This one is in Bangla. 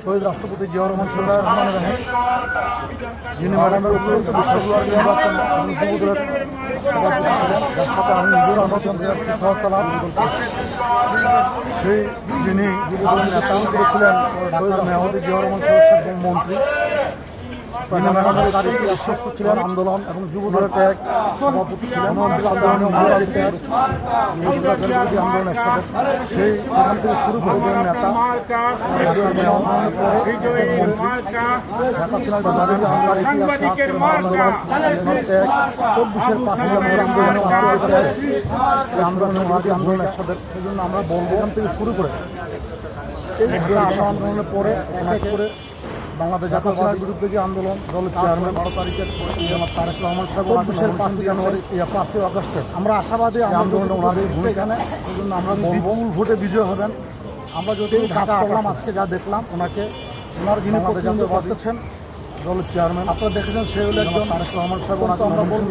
শহীদ রাষ্ট্রপতি জিয়াউর রহমান রহমান রাহিম, যিনি ম্যাডামের উপরন্ত বিশ্ববিদ্যালয় নির্বাচন যুবদলের সভাপতি ছিলেন, যার সাথে আমি নিজের আলোচনা সহসালাম। সেই যিনি যুবদলের নেতা করেছিলেন শহীদ মেহদি জিয়াউর রহমান এবং মন্ত্রী, তিনি ম্যাডামের তারিখে আশ্বস্ত ছিলেন আন্দোলন এবং যুবদলের ত্যাগ সভাপতি ছিলেন আন্দোলন একসাথে। সেই সেখান থেকে শুরু করে নেতা আন্দোলন একসাথে। সেই জন্য আমরা বলবো এখান থেকে শুরু করে আন্দোলনের পরে এক করে বাংলাদেশ জাতীয়তাবাদের বিরুদ্ধে যে আন্দোলন, দলের চেয়ারম্যান 12 তারিখের তারেক রহমান সাহেব 5 জানুয়ারি 5 আগস্টে আমরা আশাবাদী আন্দোলনে ওনাদের ভূমিকা নেয়। সেই জন্য আমরা বলবো ভোটে বিজয় হবেন। আমরা যদি কাজ করলাম, আজকে যা দেখলাম ওনাকে, ওনার যিনি প্রতিনিধিত্ব করতেছেন দলের চেয়ারম্যান আপনারা দেখেছেন, সে হলো একজন তারেক রহমান সাহেব। আমরা বলবো